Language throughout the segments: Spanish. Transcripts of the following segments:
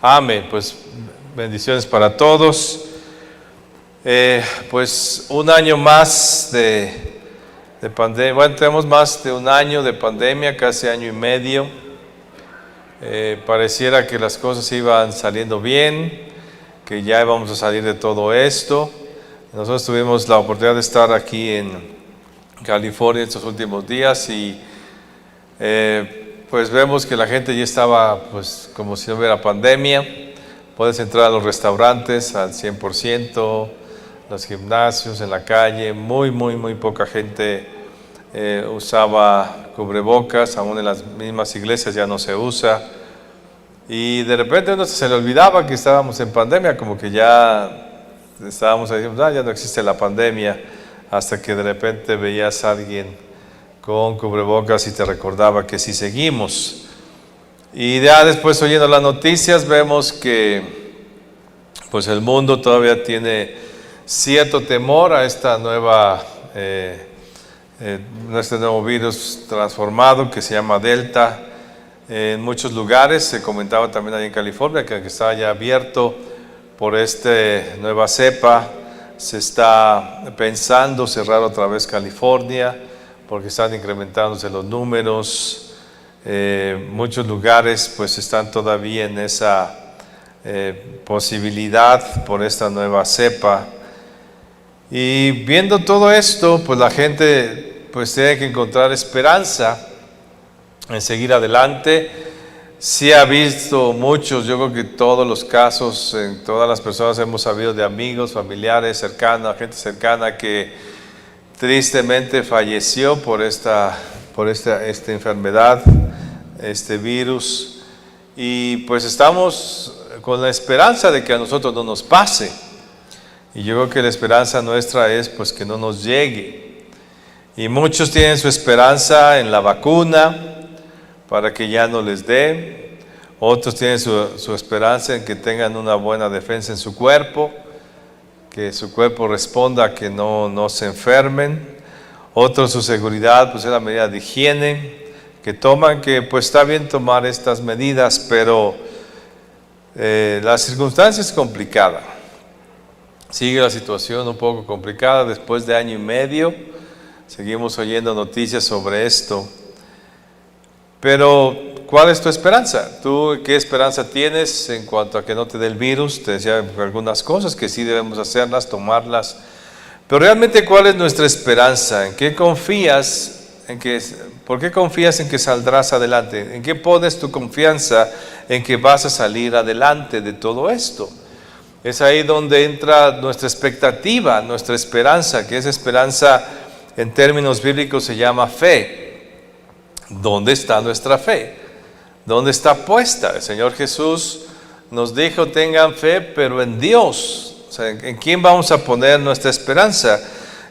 Amén. Pues bendiciones para todos. Pues un año más de pandemia. Bueno, tenemos más de un año de pandemia, casi año y medio. Pareciera que las cosas iban saliendo bien, que ya íbamos a salir de todo esto. Nosotros tuvimos la oportunidad de estar aquí en California estos últimos días y pues vemos que la gente ya estaba pues como si no hubiera pandemia. Puedes entrar a los restaurantes al 100%, los gimnasios, en la calle, muy poca gente usaba cubrebocas, aún en las mismas iglesias ya no se usa. Y de repente uno se le olvidaba que estábamos en pandemia, como que ya estábamos ahí, ya no existe la pandemia, hasta que de repente veías a alguien con cubrebocas y te recordaba que sí seguimos. Y ya después, oyendo las noticias, vemos que pues el mundo todavía tiene cierto temor a esta este nuevo virus transformado que se llama Delta. En muchos lugares, se comentaba también ahí en California, que estaba ya abierto por esta nueva cepa. Se está pensando cerrar otra vez California, porque están incrementándose los números. Muchos lugares pues están todavía en esa posibilidad por esta nueva cepa. Y viendo todo esto, pues la gente pues tiene que encontrar esperanza en seguir adelante. Sí ha visto muchos, yo creo que todos los casos, en todas las personas hemos sabido de amigos, familiares cercanos, gente cercana que tristemente falleció por esta enfermedad, este virus. Y pues estamos con la esperanza de que a nosotros no nos pase. Y yo creo que la esperanza nuestra es pues que no nos llegue. Y muchos tienen su esperanza en la vacuna para que ya no les dé. Otros tienen su esperanza en que tengan una buena defensa en su cuerpo, que su cuerpo responda a que no se enfermen. Otros su seguridad pues es la medida de higiene que toman, que pues está bien tomar estas medidas, pero la circunstancia es complicada. Sigue la situación un poco complicada después de año y medio. Seguimos oyendo noticias sobre esto. Pero, ¿cuál es tu esperanza? ¿Tú qué esperanza tienes en cuanto a que no te dé el virus? Te decía algunas cosas que sí debemos hacerlas, tomarlas. Pero realmente, ¿cuál es nuestra esperanza? ¿En qué confías? ¿Por qué confías en que saldrás adelante? ¿En qué pones tu confianza en que vas a salir adelante de todo esto? Es ahí donde entra nuestra expectativa, nuestra esperanza, que esa esperanza en términos bíblicos se llama fe. ¿Dónde está nuestra fe? ¿Dónde está puesta? El Señor Jesús nos dijo, tengan fe, pero en Dios. O sea, ¿en quién vamos a poner nuestra esperanza?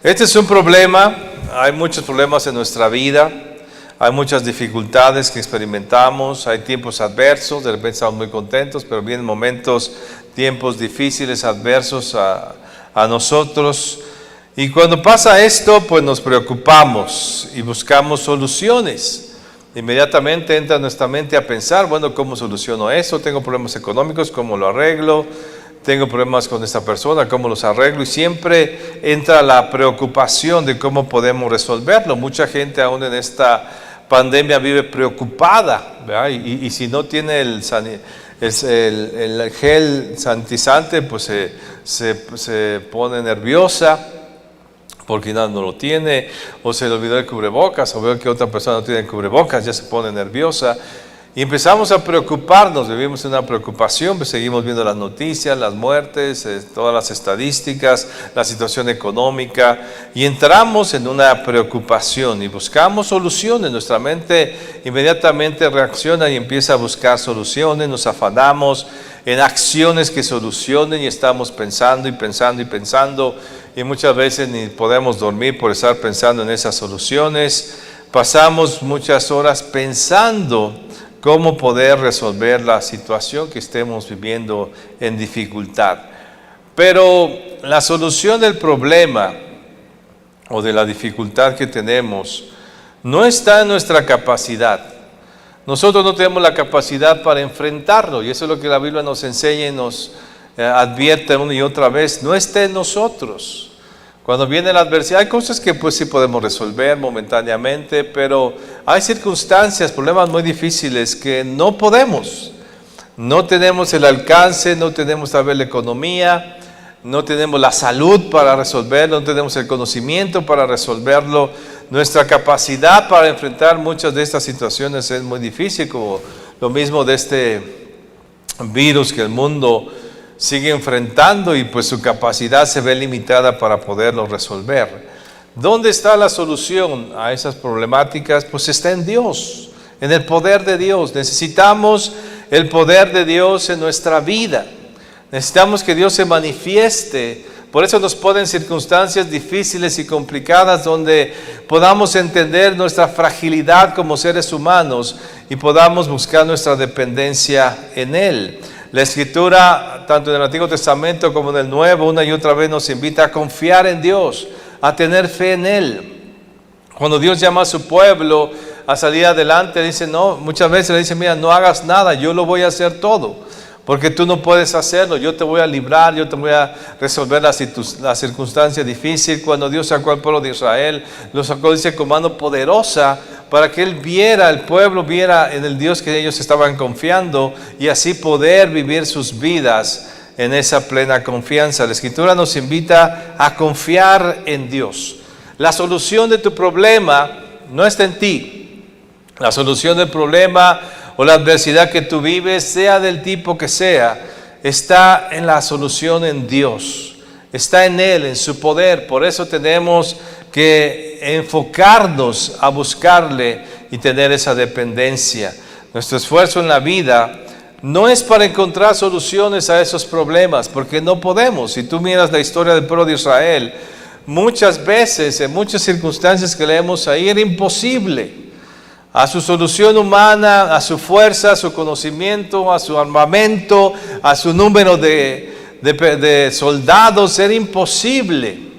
Este es un problema. Hay muchos problemas en nuestra vida. Hay muchas dificultades que experimentamos. Hay tiempos adversos. De repente estamos muy contentos, pero vienen tiempos difíciles, adversos a nosotros. Y cuando pasa esto, pues nos preocupamos y buscamos soluciones. Inmediatamente entra nuestra mente a pensar, bueno, ¿cómo soluciono eso? Tengo problemas económicos, ¿cómo lo arreglo? Tengo problemas con esta persona, ¿cómo los arreglo? Y siempre entra la preocupación de cómo podemos resolverlo. Mucha gente aún en esta pandemia vive preocupada, ¿verdad? Y si no tiene el gel sanitizante, pues se pone nerviosa, porque no lo tiene, o se le olvidó el cubrebocas, o veo que otra persona no tiene cubrebocas, ya se pone nerviosa, y empezamos a preocuparnos, vivimos en una preocupación, pues seguimos viendo las noticias, las muertes, todas las estadísticas, la situación económica, y entramos en una preocupación, y buscamos soluciones. Nuestra mente inmediatamente reacciona y empieza a buscar soluciones, nos afanamos en acciones que solucionen, y estamos pensando, y muchas veces ni podemos dormir por estar pensando en esas soluciones. Pasamos muchas horas pensando cómo poder resolver la situación que estemos viviendo en dificultad. Pero la solución del problema o de la dificultad que tenemos no está en nuestra capacidad, nosotros no tenemos la capacidad para enfrentarlo, y eso es lo que la Biblia nos enseña y nos advierte una y otra vez. No está en nosotros. Cuando viene la adversidad, hay cosas que pues sí podemos resolver momentáneamente, pero hay circunstancias, problemas muy difíciles que no podemos. No tenemos el alcance, no tenemos tal vez la economía, no tenemos la salud para resolverlo, no tenemos el conocimiento para resolverlo. Nuestra capacidad para enfrentar muchas de estas situaciones es muy difícil, como lo mismo de este virus que el mundo sigue enfrentando, y pues su capacidad se ve limitada para poderlo resolver. ¿Dónde está la solución a esas problemáticas? Pues está en Dios, en el poder de Dios. Necesitamos el poder de Dios en nuestra vida. Necesitamos que Dios se manifieste. Por eso nos ponen circunstancias difíciles y complicadas donde podamos entender nuestra fragilidad como seres humanos y podamos buscar nuestra dependencia en Él. La Escritura, tanto en el Antiguo Testamento como en el Nuevo, una y otra vez nos invita a confiar en Dios, a tener fe en Él. Cuando Dios llama a su pueblo a salir adelante, dice, no, muchas veces le dice, mira, no hagas nada, yo lo voy a hacer todo, porque tú no puedes hacerlo, yo te voy a librar, yo te voy a resolver la circunstancia difícil. Cuando Dios sacó al pueblo de Israel, lo sacó, dice, con mano poderosa, para que Él viera, el pueblo viera en el Dios que ellos estaban confiando, y así poder vivir sus vidas en esa plena confianza. La Escritura nos invita a confiar en Dios. La solución de tu problema no está en ti. La solución del problema o la adversidad que tú vives, sea del tipo que sea, está en la solución en Dios. Está en Él, en su poder. Por eso tenemos que enfocarnos a buscarle y tener esa dependencia. Nuestro esfuerzo en la vida no es para encontrar soluciones a esos problemas, porque no podemos. Si tú miras la historia del pueblo de Israel, muchas veces, en muchas circunstancias que leemos ahí, era imposible. A su solución humana, a su fuerza, a su conocimiento, a su armamento, a su número de soldados, era imposible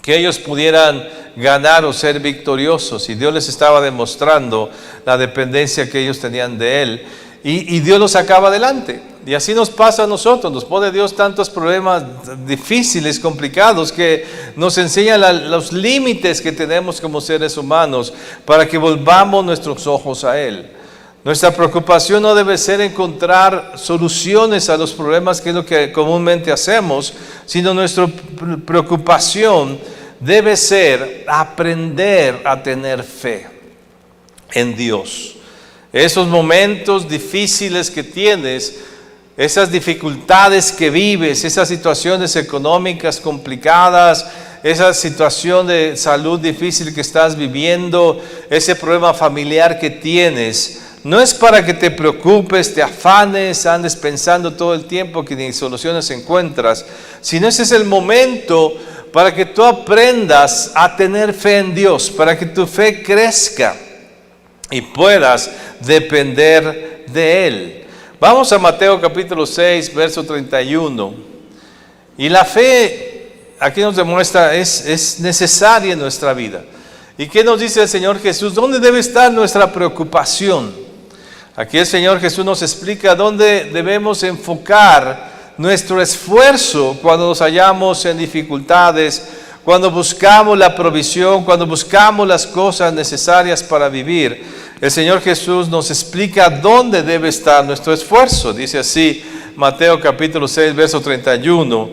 que ellos pudieran ganar o ser victoriosos, y Dios les estaba demostrando la dependencia que ellos tenían de Él, y Dios los sacaba adelante. Y así nos pasa a nosotros, nos pone Dios tantos problemas difíciles, complicados, que nos enseñan los límites que tenemos como seres humanos para que volvamos nuestros ojos a Él. Nuestra preocupación no debe ser encontrar soluciones a los problemas, que es lo que comúnmente hacemos, sino nuestra preocupación debe ser aprender a tener fe en Dios. Esos momentos difíciles que tienes, esas dificultades que vives, esas situaciones económicas complicadas, esa situación de salud difícil que estás viviendo, ese problema familiar que tienes, no es para que te preocupes, te afanes, andes pensando todo el tiempo que ni soluciones encuentras, sino ese es el momento para que tú aprendas a tener fe en Dios, para que tu fe crezca y puedas depender de Él. Vamos a Mateo capítulo 6, verso 31. Y la fe, aquí nos demuestra, es necesaria en nuestra vida. ¿Y qué nos dice el Señor Jesús? ¿Dónde debe estar nuestra preocupación? Aquí el Señor Jesús nos explica dónde debemos enfocar nuestro esfuerzo cuando nos hallamos en dificultades, cuando buscamos la provisión, cuando buscamos las cosas necesarias para vivir. El Señor Jesús nos explica dónde debe estar nuestro esfuerzo. Dice así, Mateo capítulo 6, verso 31.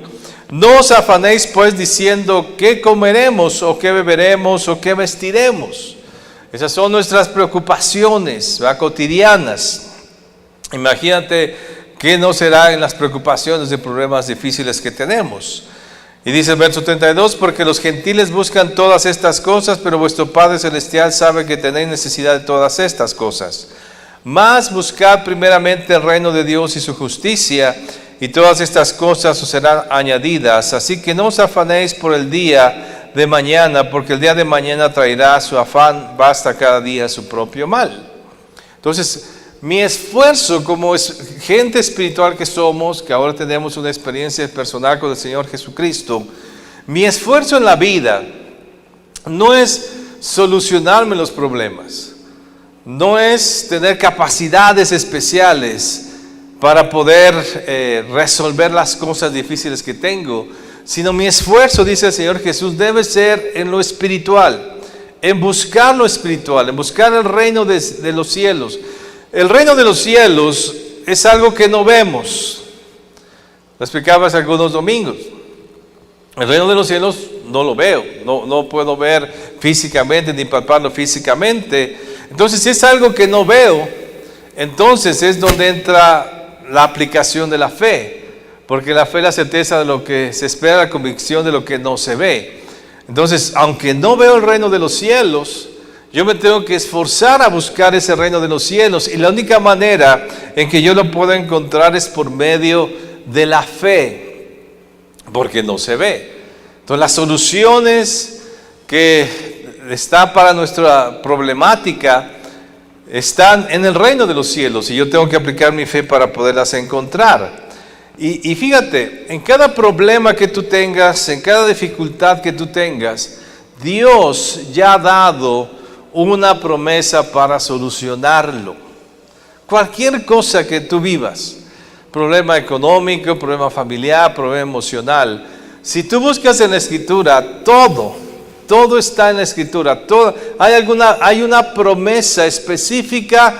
No os afanéis pues diciendo qué comeremos o qué beberemos o qué vestiremos. Esas son nuestras preocupaciones, ¿verdad?, cotidianas. Imagínate qué no será en las preocupaciones de problemas difíciles que tenemos. Y dice el verso 32, porque los gentiles buscan todas estas cosas, pero vuestro Padre Celestial sabe que tenéis necesidad de todas estas cosas. Mas buscad primeramente el reino de Dios y su justicia, y todas estas cosas os serán añadidas. Así que no os afanéis por el día de mañana, porque el día de mañana traerá su afán, basta cada día su propio mal. Entonces, mi esfuerzo como gente espiritual que somos, que ahora tenemos una experiencia personal con el Señor Jesucristo, mi esfuerzo en la vida no es solucionarme los problemas, no es tener capacidades especiales para poder resolver las cosas difíciles que tengo, sino mi esfuerzo, dice el Señor Jesús, debe ser en lo espiritual, en buscar lo espiritual, en buscar el reino de los cielos. El reino de los cielos es algo que no vemos. Lo explicaba hace algunos domingos. El reino de los cielos no lo veo, no puedo ver físicamente ni palparlo físicamente. Entonces, si es algo que no veo, entonces es donde entra la aplicación de la fe, porque la fe es la certeza de lo que se espera, la convicción de lo que no se ve. Entonces, aunque no veo el reino de los cielos, yo me tengo que esforzar a buscar ese reino de los cielos, y la única manera en que yo lo puedo encontrar es por medio de la fe, porque no se ve. Entonces, las soluciones que están para nuestra problemática están en el reino de los cielos, y yo tengo que aplicar mi fe para poderlas encontrar. Y fíjate, en cada problema que tú tengas, en cada dificultad que tú tengas, Dios ya ha dado una promesa para solucionarlo. Cualquier cosa que tú vivas, problema económico, problema familiar, problema emocional, si tú buscas en la Escritura, todo está en la Escritura. Hay una promesa específica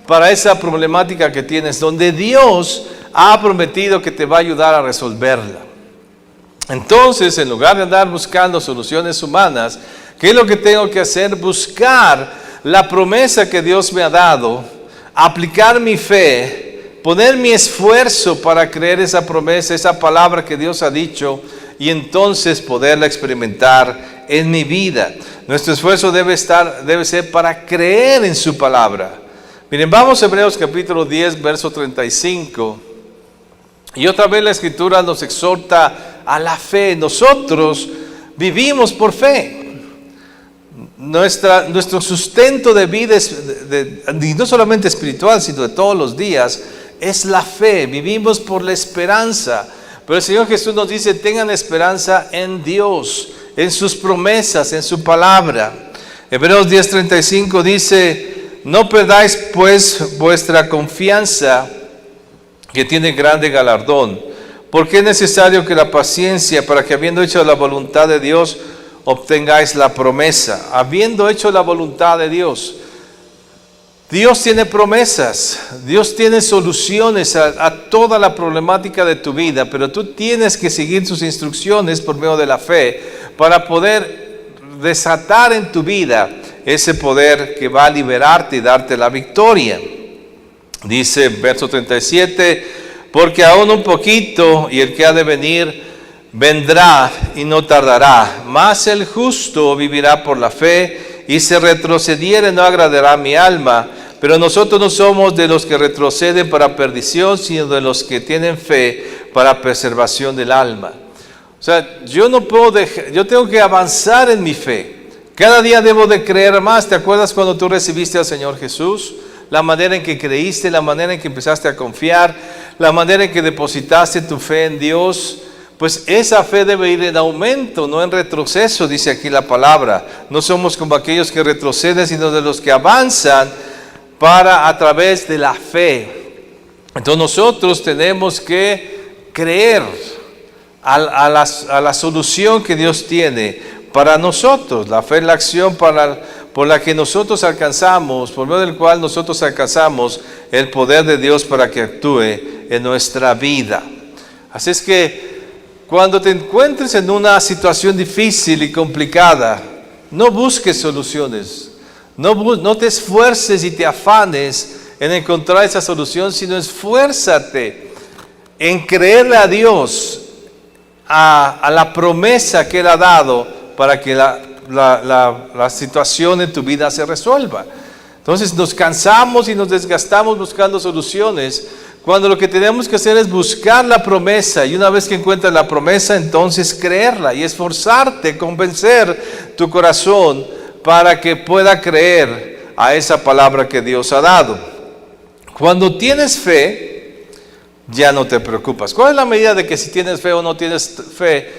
para esa problemática que tienes, donde Dios ha prometido que te va a ayudar a resolverla. Entonces, en lugar de andar buscando soluciones humanas, ¿qué es lo que tengo que hacer? Buscar la promesa que Dios me ha dado, aplicar mi fe, poner mi esfuerzo para creer esa promesa, esa palabra que Dios ha dicho, y entonces poderla experimentar en mi vida. Nuestro esfuerzo debe ser para creer en su palabra. Miren, vamos a Hebreos capítulo 10, verso 35. Y otra vez la Escritura nos exhorta a la fe. Nosotros vivimos por fe. Nuestro sustento de vida, y no solamente espiritual, sino de todos los días, es la fe. Vivimos por la esperanza. Pero el Señor Jesús nos dice, tengan esperanza en Dios, en sus promesas, en su palabra. Hebreos 10:35 dice, no perdáis pues vuestra confianza, que tiene grande galardón, porque es necesario que la paciencia, para que habiendo hecho la voluntad de Dios, obtengáis la promesa. Habiendo hecho la voluntad de Dios, Dios tiene promesas, Dios tiene soluciones a toda la problemática de tu vida, pero tú tienes que seguir sus instrucciones por medio de la fe para poder desatar en tu vida ese poder que va a liberarte y darte la victoria. Dice verso 37, porque aún un poquito y el que ha de venir vendrá y no tardará, mas el justo vivirá por la fe, y si retrocediere no agradará a mi alma. Pero nosotros no somos de los que retroceden para perdición, sino de los que tienen fe para preservación del alma. O sea, yo no puedo yo tengo que avanzar en mi fe. Cada día debo de creer más. ¿Te acuerdas cuando tú recibiste al Señor Jesús? La manera en que creíste, la manera en que empezaste a confiar, la manera en que depositaste tu fe en Dios. Pues esa fe debe ir en aumento, no en retroceso, dice aquí la palabra. No somos como aquellos que retroceden, sino de los que avanzan a través de la fe. Entonces nosotros tenemos que creer a la solución que Dios tiene para nosotros. La fe es la acción por la que nosotros alcanzamos, por medio del cual nosotros alcanzamos el poder de Dios para que actúe en nuestra vida. Así es que cuando te encuentres en una situación difícil y complicada, no busques soluciones. No te esfuerces y te afanes en encontrar esa solución, sino esfuérzate en creerle a Dios, a la promesa que Él ha dado para que la situación en tu vida se resuelva. Entonces nos cansamos y nos desgastamos buscando soluciones, cuando lo que tenemos que hacer es buscar la promesa, y una vez que encuentras la promesa, entonces creerla y esforzarte, convencer tu corazón para que pueda creer a esa palabra que Dios ha dado. Cuando tienes fe, ya no te preocupas. ¿Cuál es la medida de que si tienes fe o no tienes fe?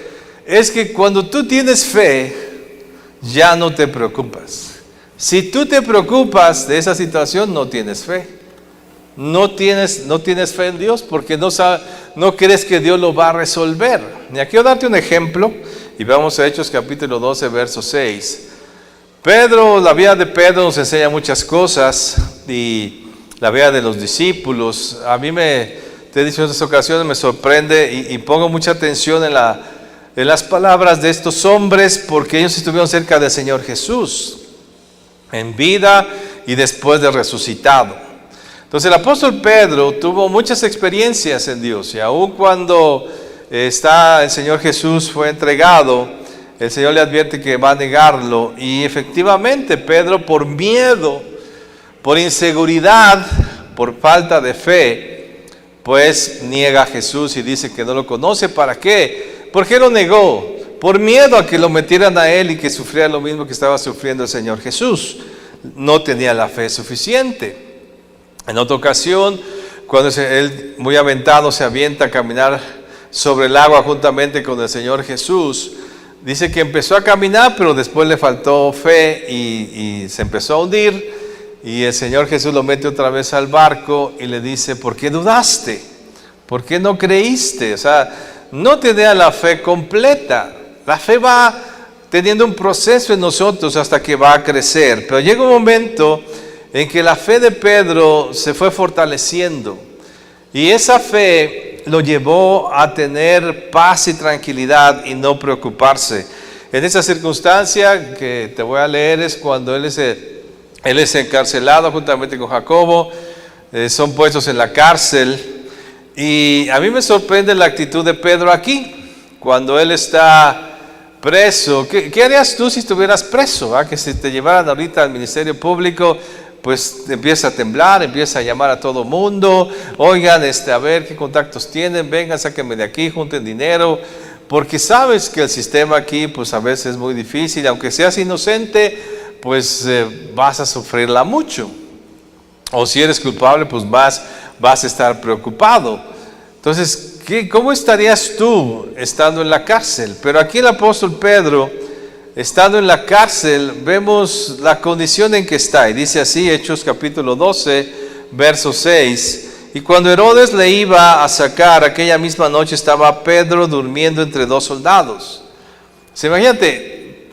Es que cuando tú tienes fe, ya no te preocupas. Si tú te preocupas de esa situación, no tienes fe. No tienes fe en Dios porque no crees que Dios lo va a resolver. Y aquí quiero darte un ejemplo y vamos a Hechos capítulo 12, verso 6. La vida de Pedro nos enseña muchas cosas y la vida de los discípulos. A mí te he dicho en otras ocasiones, me sorprende y pongo mucha atención en las palabras de estos hombres porque ellos estuvieron cerca del Señor Jesús en vida y después de resucitado. Entonces el apóstol Pedro tuvo muchas experiencias en Dios y aun cuando el Señor Jesús fue entregado, el Señor le advierte que va a negarlo y efectivamente Pedro por miedo, por inseguridad, por falta de fe, pues niega a Jesús y dice que no lo conoce. ¿Para qué? ¿Por qué lo negó? Por miedo a que lo metieran a él y que sufriera lo mismo que estaba sufriendo el Señor Jesús. No tenía la fe suficiente. En otra ocasión, cuando él muy aventado se avienta a caminar sobre el agua juntamente con el Señor Jesús, dice que empezó a caminar, pero después le faltó fe y se empezó a hundir. Y el Señor Jesús lo mete otra vez al barco y le dice, ¿por qué dudaste? ¿Por qué no creíste? O sea, no tenía la fe completa. La fe va teniendo un proceso en nosotros hasta que va a crecer. Pero llega un momento en que la fe de Pedro se fue fortaleciendo. Y esa fe lo llevó a tener paz y tranquilidad y no preocuparse. En esa circunstancia que te voy a leer es cuando él es encarcelado juntamente con Jacobo, son puestos en la cárcel y a mí me sorprende la actitud de Pedro aquí, cuando él está preso. ¿Qué harías tú si estuvieras preso? Que si te llevaran ahorita al ministerio público, pues empieza a temblar, empieza a llamar a todo mundo, oigan, a ver qué contactos tienen, vengan, sáquenme de aquí, junten dinero, porque sabes que el sistema aquí pues a veces es muy difícil, aunque seas inocente, pues vas a sufrirla mucho. O si eres culpable, pues vas a estar preocupado. Entonces, ¿cómo estarías tú estando en la cárcel? Pero aquí el apóstol Pedro, estando en la cárcel, vemos la condición en que está. Y dice así, Hechos capítulo 12, verso 6. Y cuando Herodes le iba a sacar, aquella misma noche estaba Pedro durmiendo entre dos soldados. Imagínate,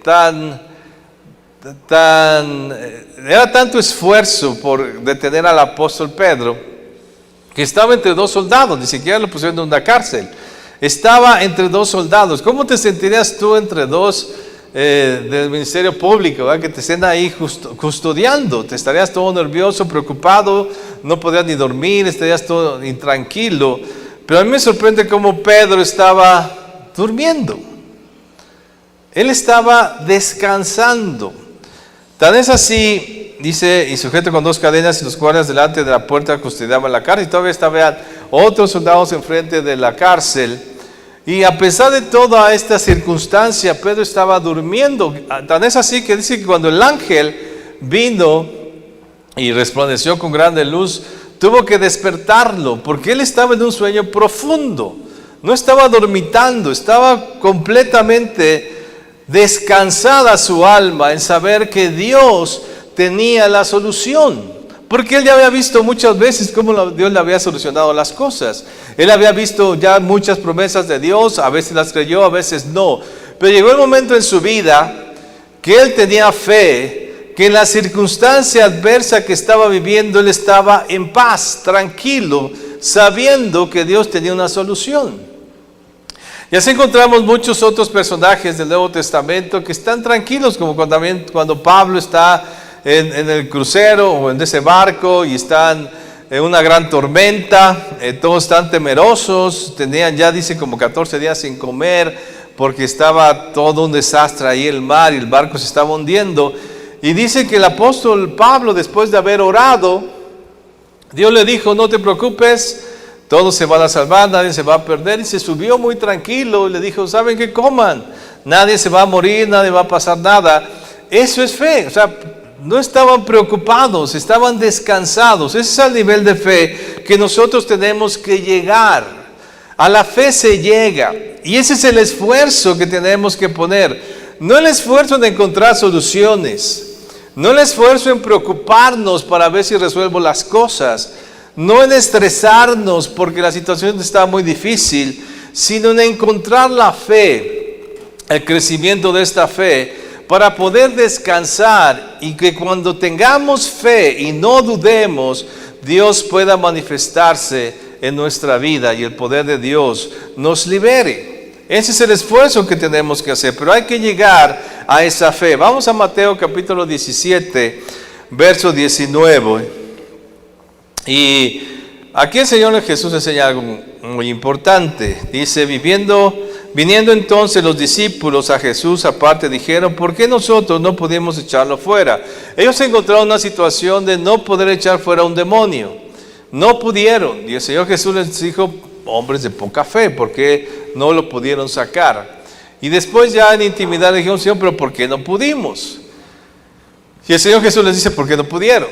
era tanto esfuerzo por detener al apóstol Pedro que estaba entre dos soldados, ni siquiera lo pusieron en una cárcel, estaba entre dos soldados. ¿Cómo te sentirías tú entre dos del ministerio público, que te estén ahí custodiando? Te estarías todo nervioso, preocupado, no podrías ni dormir, estarías todo intranquilo. Pero a mí me sorprende cómo Pedro estaba durmiendo, él estaba descansando. Tan es así, dice, y sujeto con dos cadenas y los guardias delante de la puerta custodiaban la cárcel. Y todavía estaban otros soldados enfrente de la cárcel. Y a pesar de toda esta circunstancia, Pedro estaba durmiendo. Tan es así que dice que cuando el ángel vino y resplandeció con grande luz, tuvo que despertarlo, porque él estaba en un sueño profundo. No estaba dormitando, estaba completamente descansada su alma en saber que Dios tenía la solución, porque él ya había visto muchas veces cómo Dios le había solucionado las cosas. Él había visto ya muchas promesas de Dios, a veces las creyó, a veces no, pero llegó el momento en su vida que él tenía fe, que en la circunstancia adversa que estaba viviendo, él estaba en paz, tranquilo, sabiendo que Dios tenía una solución. Y así encontramos muchos otros personajes del Nuevo Testamento que están tranquilos, como cuando Pablo está en el crucero o en ese barco y están en una gran tormenta, todos están temerosos, tenían ya, dice, como 14 días sin comer, porque estaba todo un desastre ahí el mar y el barco se estaba hundiendo. Y dice que el apóstol Pablo, después de haber orado, Dios le dijo, no te preocupes, todos se van a salvar, nadie se va a perder. Y se subió muy tranquilo y le dijo, ¿saben qué? Coman, nadie se va a morir, nadie va a pasar nada. Eso es fe, o sea, no estaban preocupados, estaban descansados. Ese es el nivel de fe que nosotros tenemos que llegar. A la fe se llega, y ese es el esfuerzo que tenemos que poner. No el esfuerzo de encontrar soluciones, No el esfuerzo en preocuparnos para ver si resuelvo las cosas, no en estresarnos porque la situación está muy difícil, sino en encontrar la fe, el crecimiento de esta fe, para poder descansar y que cuando tengamos fe y no dudemos, Dios pueda manifestarse en nuestra vida y el poder de Dios nos libere. Ese es el esfuerzo que tenemos que hacer, pero hay que llegar a esa fe. Vamos a Mateo capítulo 17, verso 19. Y aquí el Señor Jesús enseña algo muy importante. Dice, viniendo entonces los discípulos a Jesús aparte, dijeron, ¿por qué nosotros no podíamos echarlo fuera? Ellos se encontraron en una situación de no poder echar fuera un demonio. No pudieron. Y el Señor Jesús les dijo, hombres de poca fe, ¿por qué no lo pudieron sacar? Y después ya en intimidad le dijeron, Señor, pero ¿por qué no pudimos? Y el Señor Jesús les dice, ¿por qué no pudieron?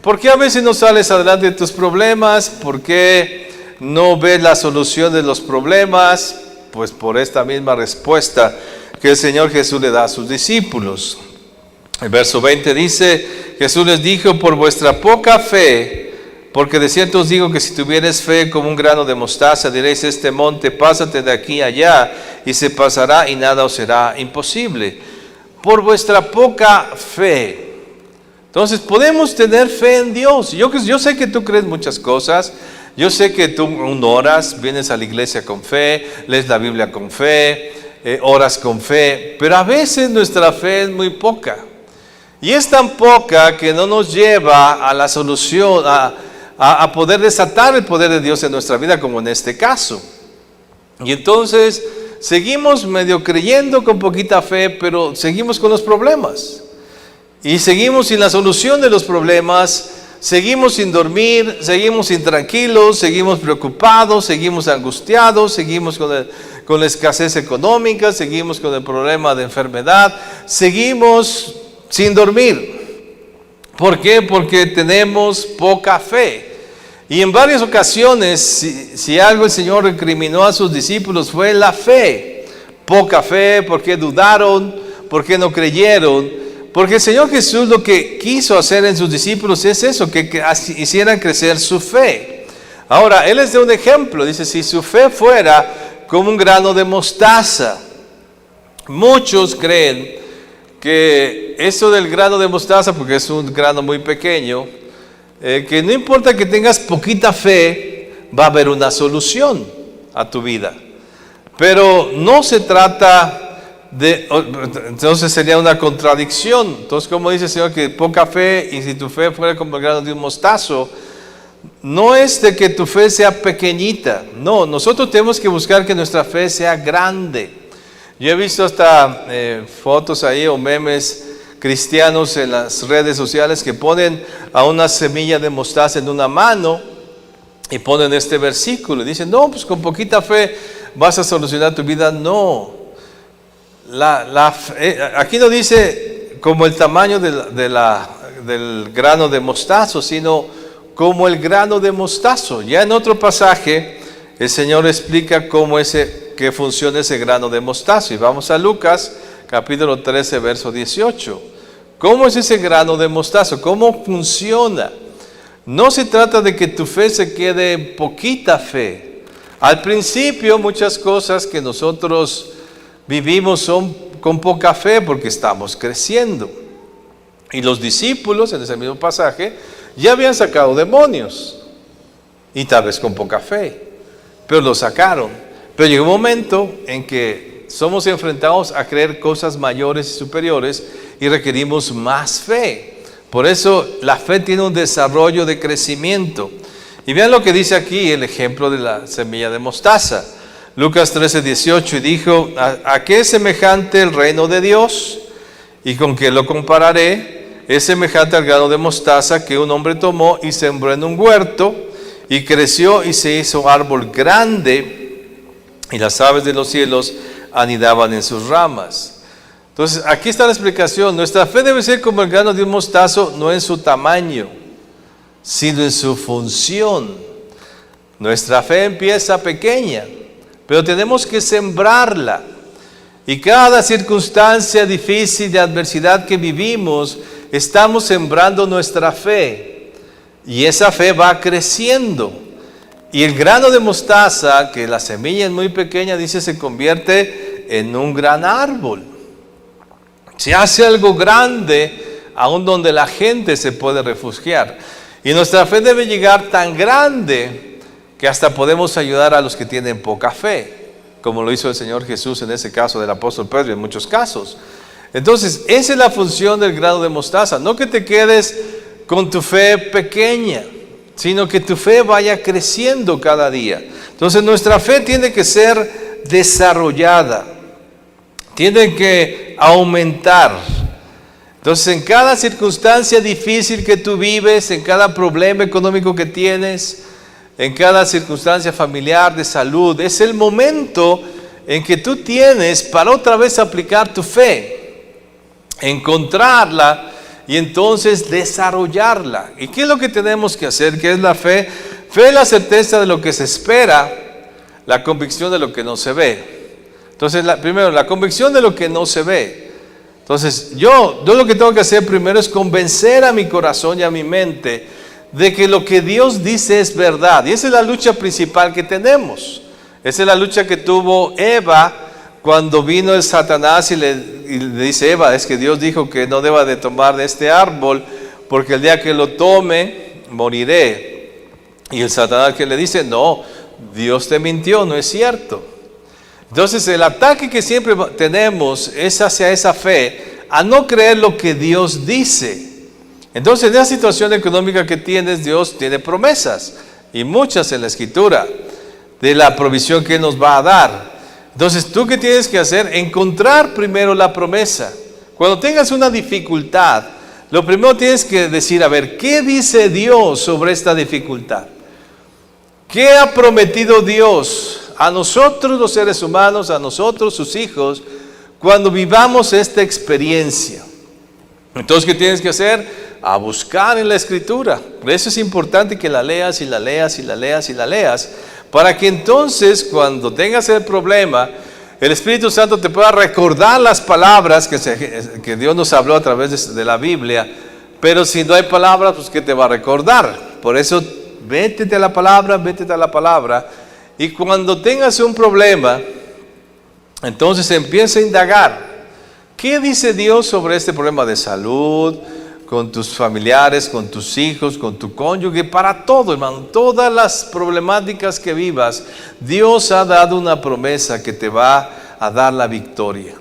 ¿Por qué a veces no sales adelante de tus problemas? ¿Por qué no ves la solución de los problemas? Pues por esta misma respuesta que el Señor Jesús le da a sus discípulos. El verso 20 dice, Jesús les dijo, por vuestra poca fe, porque de cierto os digo que si tuvieres fe como un grano de mostaza, diréis a este monte, pásate de aquí allá, y se pasará y nada os será imposible. Por vuestra poca fe. Entonces podemos tener fe en Dios. Yo sé que tú crees muchas cosas. Yo sé que tú oras, vienes a la iglesia con fe, lees la Biblia con fe, oras con fe, pero a veces nuestra fe es muy poca. Y es tan poca que no nos lleva a la solución, a poder desatar el poder de Dios en nuestra vida, como en este caso. Y entonces seguimos medio creyendo con poquita fe, pero seguimos con los problemas. Y seguimos sin la solución de los problemas, seguimos sin dormir, seguimos intranquilos, seguimos preocupados, seguimos angustiados, seguimos con la escasez económica, seguimos con el problema de enfermedad, seguimos sin dormir. ¿Por qué? Porque tenemos poca fe. Y en varias ocasiones, si algo el Señor recriminó a sus discípulos fue la fe. Poca fe, porque dudaron, porque no creyeron. Porque el Señor Jesús lo que quiso hacer en sus discípulos es eso, que hicieran crecer su fe. Ahora, Él les da un ejemplo, dice, si su fe fuera como un grano de mostaza. Muchos creen que eso del grano de mostaza, porque es un grano muy pequeño, que no importa que tengas poquita fe, va a haber una solución a tu vida. Pero no se trata entonces sería una contradicción. Entonces, como dice el Señor, que poca fe, y si tu fe fuera como el grano de un mostazo, no es de que tu fe sea pequeñita, no, nosotros tenemos que buscar que nuestra fe sea grande. Yo he visto hasta fotos ahí o memes cristianos en las redes sociales que ponen a una semilla de mostaza en una mano y ponen este versículo y dicen, no, pues con poquita fe vas a solucionar tu vida. No. Aquí no dice como el tamaño del grano de mostazo, sino como el grano de mostazo. Ya en otro pasaje el Señor explica qué funciona ese grano de mostazo. Y vamos a Lucas capítulo 13 verso 18. ¿Cómo es ese grano de mostazo? ¿Cómo funciona? No se trata de que tu fe se quede en poquita fe. Al principio muchas cosas que nosotros vivimos son con poca fe porque estamos creciendo. Y los discípulos en ese mismo pasaje ya habían sacado demonios. Y tal vez con poca fe. Pero lo sacaron. Pero llegó un momento en que somos enfrentados a creer cosas mayores y superiores y requerimos más fe. Por eso la fe tiene un desarrollo de crecimiento. Y vean lo que dice aquí el ejemplo de la semilla de mostaza. Lucas 13, 18, y dijo, ¿a qué es semejante el reino de Dios? ¿Y con qué lo compararé? Es semejante al grano de mostaza que un hombre tomó y sembró en un huerto, y creció y se hizo árbol grande, y las aves de los cielos anidaban en sus ramas. Entonces, aquí está la explicación. Nuestra fe debe ser como el grano de un mostazo, no en su tamaño, sino en su función. Nuestra fe empieza pequeña, pero tenemos que sembrarla. Y cada circunstancia difícil de adversidad que vivimos estamos sembrando nuestra fe y esa fe va creciendo. Y el grano de mostaza, que la semilla es muy pequeña, dice, se convierte en un gran árbol. Se hace algo grande, aún donde la gente se puede refugiar. Y nuestra fe debe llegar tan grande que hasta podemos ayudar a los que tienen poca fe, como lo hizo el Señor Jesús en ese caso del apóstol Pedro y en muchos casos. Entonces, esa es la función del grano de mostaza, no que te quedes con tu fe pequeña, sino que tu fe vaya creciendo cada día. Entonces, nuestra fe tiene que ser desarrollada, tiene que aumentar. Entonces, en cada circunstancia difícil que tú vives, en cada problema económico que tienes, en cada circunstancia familiar, de salud, es el momento en que tú tienes para otra vez aplicar tu fe, encontrarla y entonces desarrollarla. ¿Y qué es lo que tenemos que hacer? ¿Qué es la fe? Fe es la certeza de lo que se espera, la convicción de lo que no se ve. Entonces, primero, la convicción de lo que no se ve. Entonces, yo lo que tengo que hacer primero es convencer a mi corazón y a mi mente de que lo que Dios dice es verdad. Y esa es la lucha principal que tenemos. Esa es la lucha que tuvo Eva cuando vino el Satanás y le dice, Eva, es que Dios dijo que no deba de tomar de este árbol porque el día que lo tome, moriré. Y el Satanás que le dice, no, Dios te mintió, no es cierto. Entonces el ataque que siempre tenemos es hacia esa fe, a no creer lo que Dios dice. Entonces en esa situación económica que tienes, Dios tiene promesas, y muchas en la Escritura, de la provisión que nos va a dar. Entonces, ¿tú qué tienes que hacer? Encontrar primero la promesa. Cuando tengas una dificultad, lo primero tienes que decir, a ver, ¿qué dice Dios sobre esta dificultad? ¿Qué ha prometido Dios a nosotros los seres humanos, a nosotros sus hijos, cuando vivamos esta experiencia? Entonces, ¿qué tienes que hacer? A buscar en la Escritura. Por eso es importante que la leas y la leas y la leas y la leas, para que entonces cuando tengas el problema, el Espíritu Santo te pueda recordar las palabras que Dios nos habló a través de la Biblia. Pero si no hay palabras, pues ¿qué te va a recordar? Por eso vétete a la palabra, y cuando tengas un problema, entonces empieza a indagar. ¿Qué dice Dios sobre este problema de salud, con tus familiares, con tus hijos, con tu cónyuge? Para todo, hermano, todas las problemáticas que vivas, Dios ha dado una promesa que te va a dar la victoria.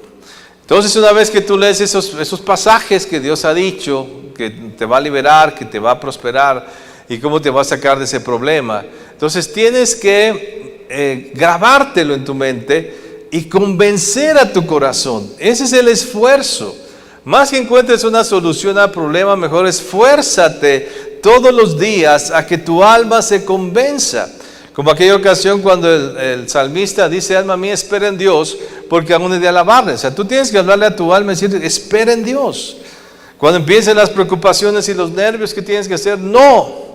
Entonces, una vez que tú lees esos pasajes que Dios ha dicho, que te va a liberar, que te va a prosperar y cómo te va a sacar de ese problema, entonces tienes que grabártelo en tu mente y convencer a tu corazón. Ese es el esfuerzo. Más que encuentres una solución al problema, mejor esfuérzate todos los días a que tu alma se convenza. Como aquella ocasión cuando el salmista dice, alma mía, espera en Dios, porque aún es de alabarle. O sea, tú tienes que hablarle a tu alma y decir, espera en Dios. Cuando empiecen las preocupaciones y los nervios, ¿qué tienes que hacer? No,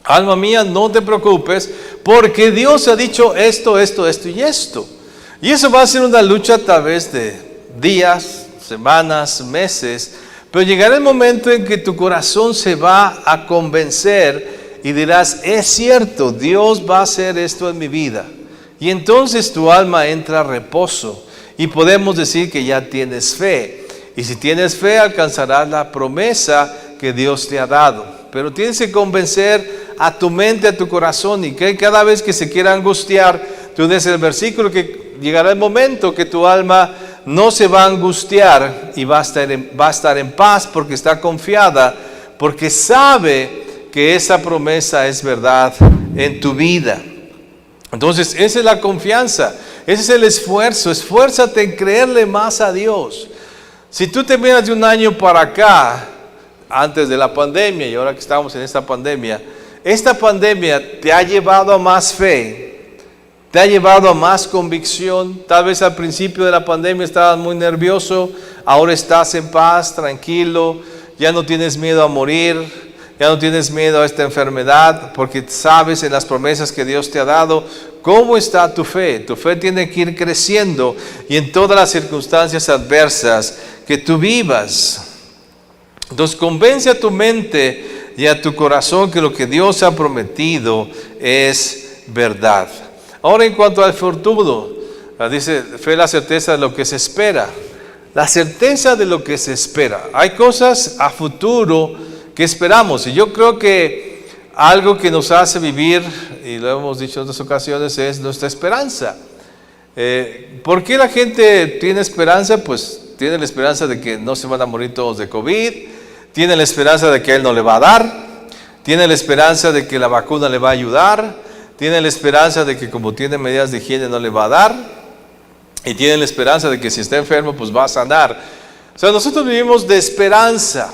alma mía, no te preocupes, porque Dios ha dicho esto, esto, esto y esto. Y eso va a ser una lucha a través de días, semanas, meses, pero llegará el momento en que tu corazón se va a convencer y dirás, es cierto, Dios va a hacer esto en mi vida. Y entonces tu alma entra a reposo y podemos decir que ya tienes fe. Y si tienes fe, alcanzarás la promesa que Dios te ha dado. Pero tienes que convencer a tu mente, a tu corazón, y que cada vez que se quiera angustiar, tú des el versículo que llegará el momento que tu alma no se va a angustiar y va a estar en paz porque está confiada, porque sabe que esa promesa es verdad en tu vida. Entonces, esa es la confianza, ese es el esfuerzo. Esfuérzate en creerle más a Dios. Si tú te miras de un año para acá, antes de la pandemia y ahora que estamos en esta pandemia te ha llevado a más fe, te ha llevado a más convicción. Tal vez al principio de la pandemia estabas muy nervioso, ahora estás en paz, tranquilo, ya no tienes miedo a morir, ya no tienes miedo a esta enfermedad, porque sabes en las promesas que Dios te ha dado. ¿Cómo está tu fe? Tu fe tiene que ir creciendo y en todas las circunstancias adversas que tú vivas. Entonces convence a tu mente y a tu corazón que lo que Dios ha prometido es verdad. Ahora, en cuanto al futuro, dice, fe es la certeza de lo que se espera. La certeza de lo que se espera. Hay cosas a futuro que esperamos, y yo creo que algo que nos hace vivir, y lo hemos dicho en otras ocasiones, es nuestra esperanza. ¿Por qué la gente tiene esperanza? Pues tiene la esperanza de que no se van a morir todos de COVID, tiene la esperanza de que Él no le va a dar, tiene la esperanza de que la vacuna le va a ayudar, tiene la esperanza de que como tiene medidas de higiene no le va a dar, y tiene la esperanza de que si está enfermo pues va a sanar. O sea, nosotros vivimos de esperanza,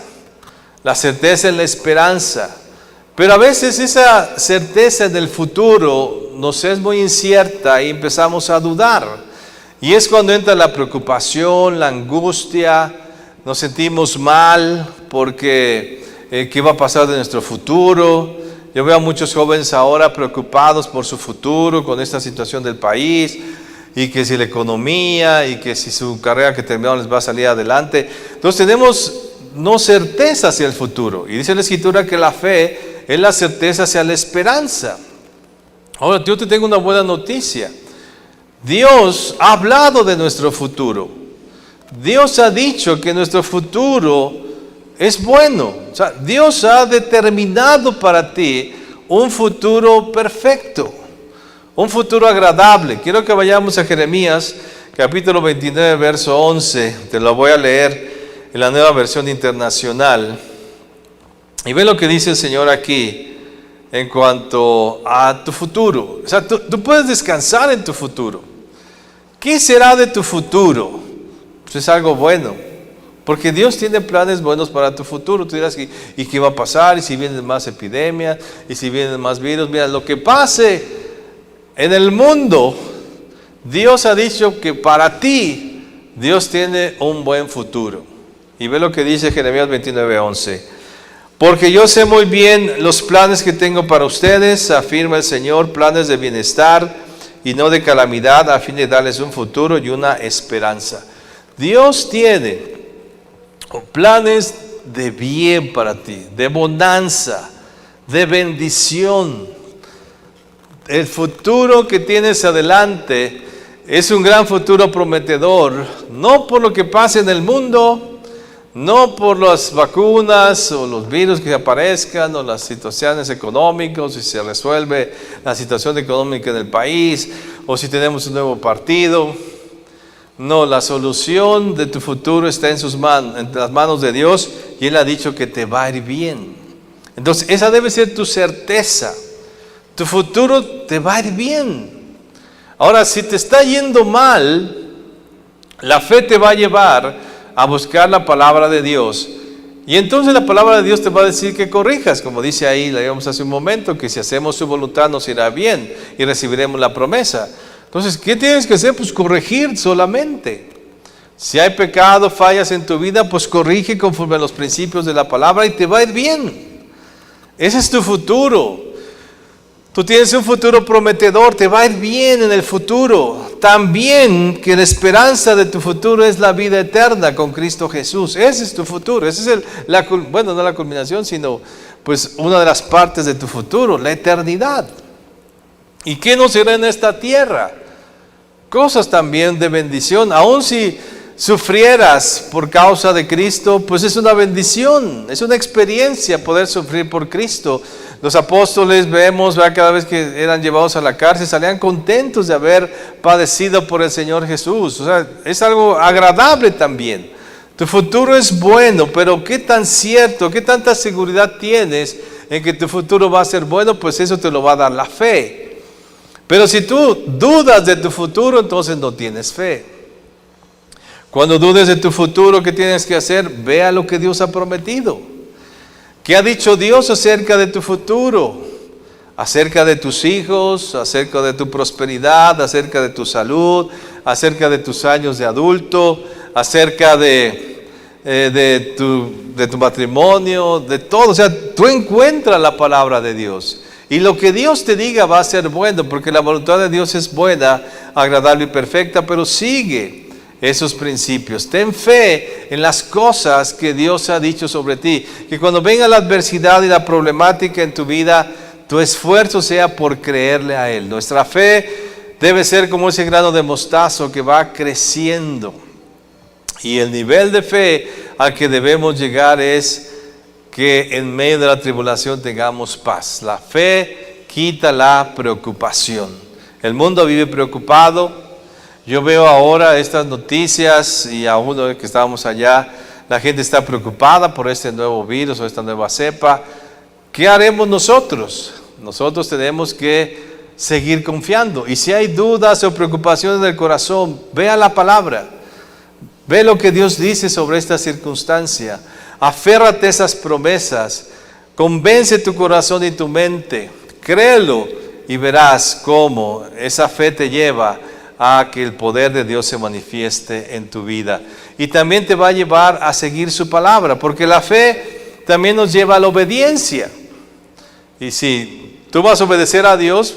la certeza en la esperanza, pero a veces esa certeza del futuro nos es muy incierta y empezamos a dudar, y es cuando entra la preocupación, la angustia, nos sentimos mal porque ¿qué va a pasar de nuestro futuro? Yo veo a muchos jóvenes ahora preocupados por su futuro con esta situación del país, y que si la economía, y que si su carrera que terminaron les va a salir adelante. Entonces tenemos no certeza hacia el futuro, y dice la Escritura que la fe es la certeza hacia la esperanza. Ahora yo te tengo una buena noticia. Dios ha hablado de nuestro futuro. Dios ha dicho que nuestro futuro es bueno. O sea, Dios ha determinado para ti un futuro perfecto, un futuro agradable. Quiero que vayamos a Jeremías, capítulo 29, verso 11. Te lo voy a leer en la Nueva Versión Internacional. Y ve lo que dice el Señor aquí en cuanto a tu futuro. O sea, tú puedes descansar en tu futuro. ¿Qué será de tu futuro? Pues es algo bueno, porque Dios tiene planes buenos para tu futuro. Tú dirás, ¿y qué va a pasar? ¿Y si vienen más epidemias? ¿Y si vienen más virus? Mira, lo que pase en el mundo, Dios ha dicho que para ti, Dios tiene un buen futuro. Y ve lo que dice Jeremías 29:11. Porque yo sé muy bien los planes que tengo para ustedes, afirma el Señor, planes de bienestar y no de calamidad, a fin de darles un futuro y una esperanza. Dios tiene planes de bien para ti, de bonanza, de bendición. El futuro que tienes adelante es un gran futuro prometedor, no por lo que pase en el mundo, no por las vacunas o los virus que aparezcan o las situaciones económicas, si se resuelve la situación económica en el país o si tenemos un nuevo partido. No, la solución de tu futuro está en sus manos, en las manos de Dios, y Él ha dicho que te va a ir bien. Entonces esa debe ser tu certeza. Tu futuro te va a ir bien. Ahora, si te está yendo mal, la fe te va a llevar a buscar la palabra de Dios, y entonces la palabra de Dios te va a decir que corrijas, como dice ahí, leíamos hace un momento, que si hacemos su voluntad nos irá bien y recibiremos la promesa. Entonces, ¿qué tienes que hacer? Pues corregir solamente. Si hay pecado, fallas en tu vida, pues corrige conforme a los principios de la palabra y te va a ir bien. Ese es tu futuro. Tú tienes un futuro prometedor, te va a ir bien en el futuro. También que la esperanza de tu futuro es la vida eterna con Cristo Jesús. Ese es tu futuro, ese es no la culminación, sino pues una de las partes de tu futuro, la eternidad. ¿Y qué nos será en esta tierra? Cosas también de bendición. Aun si sufrieras por causa de Cristo, pues es una bendición, es una experiencia poder sufrir por Cristo. Los apóstoles vemos, cada vez que eran llevados a la cárcel, salían contentos de haber padecido por el Señor Jesús. O sea, es algo agradable también. Tu futuro es bueno, pero ¿qué tan cierto, qué tanta seguridad tienes en que tu futuro va a ser bueno? Pues eso te lo va a dar la fe. Pero si tú dudas de tu futuro, entonces no tienes fe. Cuando dudes de tu futuro, ¿qué tienes que hacer? Ve a lo que Dios ha prometido. ¿Qué ha dicho Dios acerca de tu futuro? Acerca de tus hijos, acerca de tu prosperidad, acerca de tu salud, acerca de tus años de adulto, acerca de tu matrimonio, de todo. O sea, tú encuentras la palabra de Dios. Y lo que Dios te diga va a ser bueno, porque la voluntad de Dios es buena, agradable y perfecta, pero sigue esos principios. Ten fe en las cosas que Dios ha dicho sobre ti. Que cuando venga la adversidad y la problemática en tu vida, tu esfuerzo sea por creerle a Él. Nuestra fe debe ser como ese grano de mostaza que va creciendo. Y el nivel de fe al que debemos llegar es que en medio de la tribulación tengamos paz. La fe quita la preocupación. El mundo vive preocupado. Yo veo ahora estas noticias y aún que estábamos allá, la gente está preocupada por este nuevo virus o esta nueva cepa. ¿Qué haremos nosotros? Nosotros tenemos que seguir confiando. Y si hay dudas o preocupaciones del corazón, vea la palabra. Ve lo que Dios dice sobre esta circunstancia. Aférrate a esas promesas. Convence tu corazón y tu mente. Créelo y verás cómo esa fe te lleva a que el poder de Dios se manifieste en tu vida. Y también te va a llevar a seguir su palabra, porque la fe también nos lleva a la obediencia. Y si tú vas a obedecer a Dios,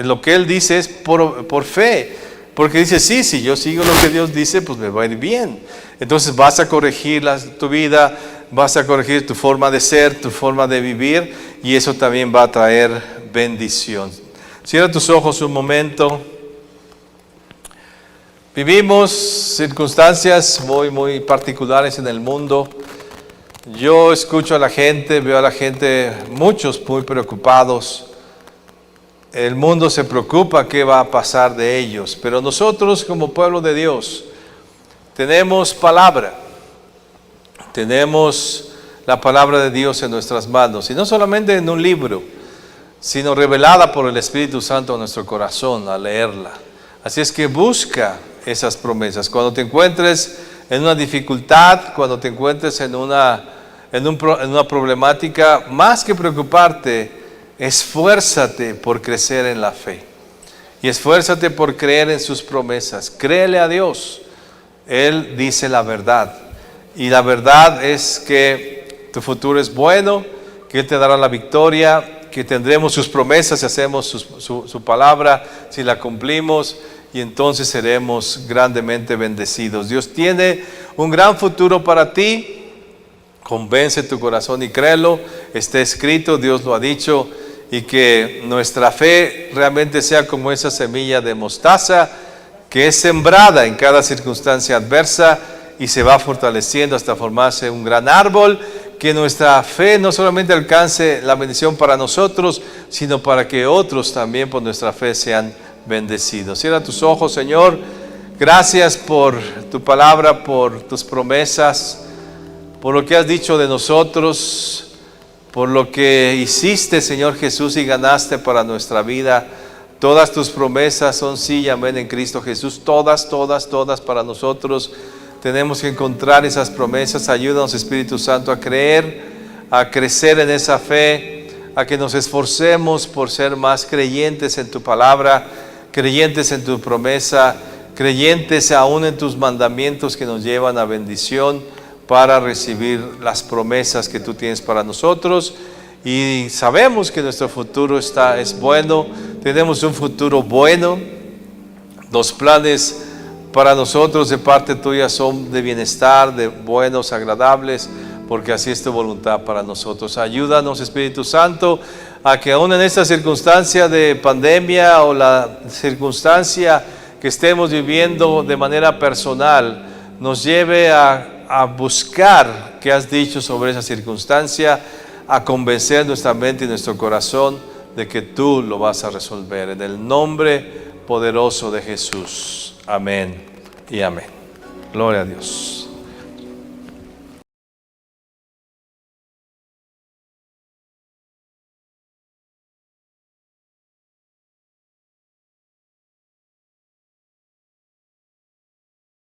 lo que Él dice es por fe. Porque dice, sí, si yo sigo lo que Dios dice, pues me va a ir bien. Entonces vas a corregir tu vida, vas a corregir tu forma de ser, tu forma de vivir, y eso también va a traer bendición. Cierra tus ojos un momento. Vivimos circunstancias muy particulares en el mundo. Yo escucho a la gente, veo a la gente, muchos muy preocupados. El mundo se preocupa qué va a pasar de ellos, pero nosotros como pueblo de Dios tenemos palabra. Tenemos la palabra de Dios en nuestras manos, y no solamente en un libro, sino revelada por el Espíritu Santo en nuestro corazón al leerla. Así es que busca esas promesas. Cuando te encuentres en una dificultad, cuando te encuentres en una problemática, más que preocuparte, esfuérzate por crecer en la fe. Y esfuérzate por creer en sus promesas. Créele a Dios. Él dice la verdad. Y la verdad es que tu futuro es bueno, que Él te dará la victoria, que tendremos sus promesas si hacemos su palabra, si la cumplimos, y entonces seremos grandemente bendecidos. Dios tiene un gran futuro para ti. Convence tu corazón y créelo. Está escrito, Dios lo ha dicho, y que nuestra fe realmente sea como esa semilla de mostaza que es sembrada en cada circunstancia adversa y se va fortaleciendo hasta formarse un gran árbol. Que nuestra fe no solamente alcance la bendición para nosotros, sino para que otros también por nuestra fe sean bendecidos. Cierra tus ojos, Señor. Gracias por tu palabra, por tus promesas, por lo que has dicho de nosotros, por lo que hiciste, Señor Jesús, y ganaste para nuestra vida. Todas tus promesas son sí y amén en Cristo Jesús. Todas para nosotros. Tenemos que encontrar esas promesas. Ayúdanos, Espíritu Santo, a creer, a crecer en esa fe, a que nos esforcemos por ser más creyentes en tu palabra, creyentes en tu promesa, creyentes aún en tus mandamientos que nos llevan a bendición para recibir las promesas que tú tienes para nosotros. Y sabemos que nuestro futuro es bueno, tenemos un futuro bueno. Los planes para nosotros de parte tuya son de bienestar, de buenos, agradables, porque así es tu voluntad para nosotros. Ayúdanos, Espíritu Santo, a que aún en esta circunstancia de pandemia o la circunstancia que estemos viviendo de manera personal, nos lleve a buscar qué has dicho sobre esa circunstancia, a convencer nuestra mente y nuestro corazón de que tú lo vas a resolver. En el nombre poderoso de Jesús. Amén y amén. Gloria a Dios.